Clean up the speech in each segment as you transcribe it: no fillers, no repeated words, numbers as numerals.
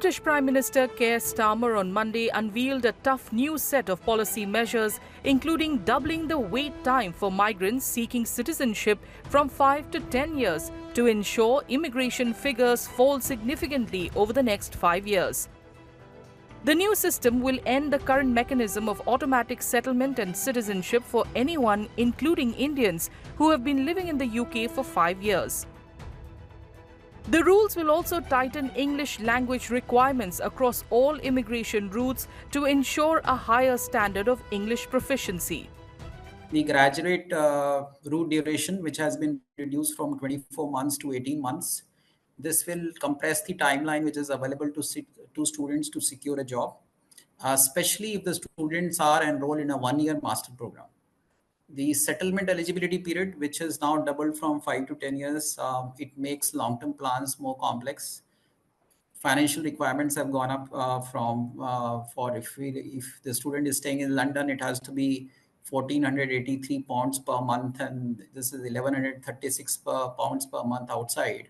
British Prime Minister Keir Starmer on Monday unveiled a tough new set of policy measures, including doubling the wait time for migrants seeking citizenship from 5 to 10 years to ensure immigration figures fall significantly over the next 5 years. The new system will end the current mechanism of automatic settlement and citizenship for anyone, including Indians, who have been living in the UK for 5 years. The rules will also tighten English language requirements across all immigration routes to ensure a higher standard of English proficiency. The graduate route duration, which has been reduced from 24 months to 18 months, this will compress the timeline which is available to students to secure a job, especially if the students are enrolled in a one-year master program. The settlement eligibility period, which is now doubled from 5 to 10 years, it makes long-term plans more complex. Financial requirements have gone up if the student is staying in London, it has to be 1,483 pounds per month, and this is 1,136 pounds per month outside.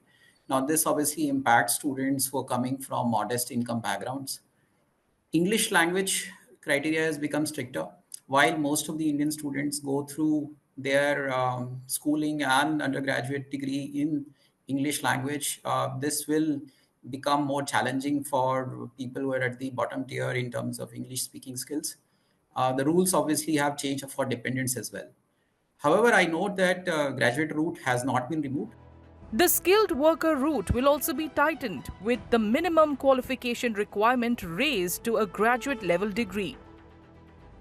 Now, this obviously impacts students who are coming from modest income backgrounds. English language criteria has become stricter. While most of the Indian students go through their schooling and undergraduate degree in English language, this will become more challenging for people who are at the bottom tier in terms of English speaking skills. The rules obviously have changed for dependents as well. However, I note that graduate route has not been removed. The skilled worker route will also be tightened, with the minimum qualification requirement raised to a graduate level degree.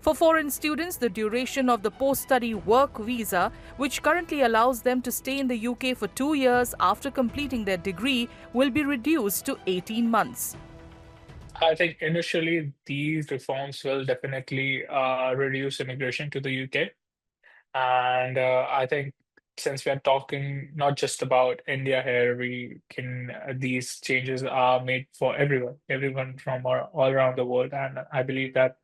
For foreign students, the duration of the post-study work visa, which currently allows them to stay in the UK for 2 years after completing their degree, will be reduced to 18 months. I think initially these reforms will definitely reduce immigration to the UK. And I think since we are talking not just about India here, these changes are made for everyone from all around the world. And I believe that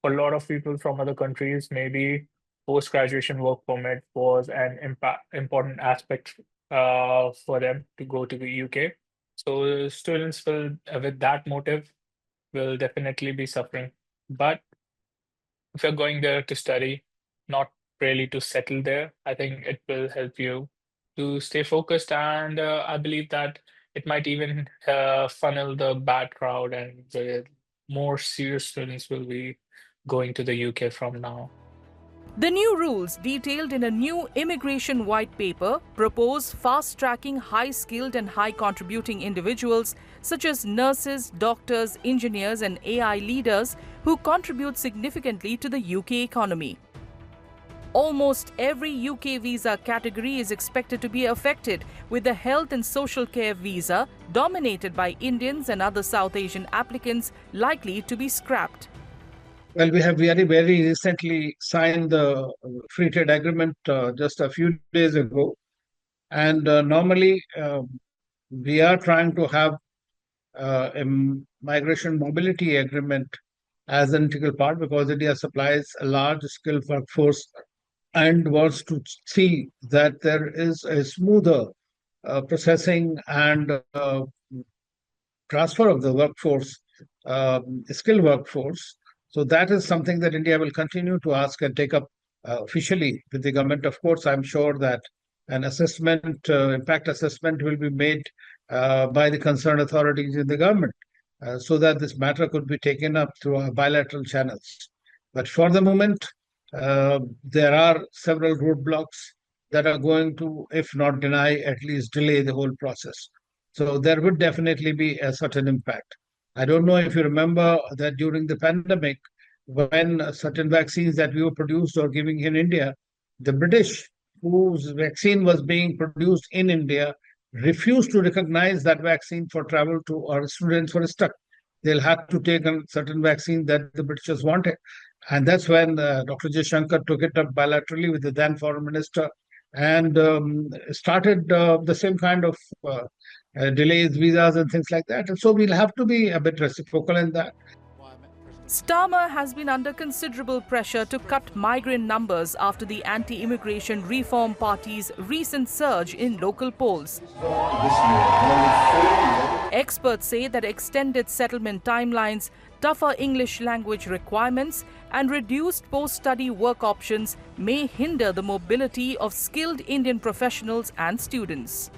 for a lot of people from other countries, maybe post-graduation work permit was an important aspect for them to go to the UK. So students will, with that motive, will definitely be suffering. But if you're going there to study, not really to settle there, I think it will help you to stay focused. And I believe that it might even funnel the bad crowd, and the more serious students will be going to the UK from now. The new rules, detailed in a new immigration white paper, propose fast-tracking high-skilled and high-contributing individuals such as nurses, doctors, engineers and AI leaders who contribute significantly to the UK economy. Almost every UK visa category is expected to be affected, with the health and social care visa, dominated by Indians and other South Asian applicants, likely to be scrapped. Well, we have very recently signed the free trade agreement just a few days ago. And normally, we are trying to have a migration mobility agreement as an integral part, because India supplies a large skilled workforce and wants to see that there is a smoother processing and transfer of the workforce, skilled workforce. So that is something that India will continue to ask and take up officially with the government. Of course, I'm sure that an assessment, impact assessment will be made by the concerned authorities in the government so that this matter could be taken up through bilateral channels. But for the moment, there are several roadblocks that are going to, if not deny, at least delay the whole process. So there would definitely be a certain impact. I don't know if you remember that during the pandemic, when certain vaccines that we were produced or giving in India, the British, whose vaccine was being produced in India, refused to recognize that vaccine for travel to our students were stuck. They'll have to take a certain vaccine that the Britishers wanted. And that's when Dr. Jaishankar took it up bilaterally with the then foreign minister and started the same kind of delays, visas and things like that. And so we'll have to be a bit reciprocal in that. Starmer has been under considerable pressure to cut migrant numbers after the anti-immigration Reform Party's recent surge in local polls. Experts say that extended settlement timelines, tougher English language requirements, and reduced post-study work options may hinder the mobility of skilled Indian professionals and students.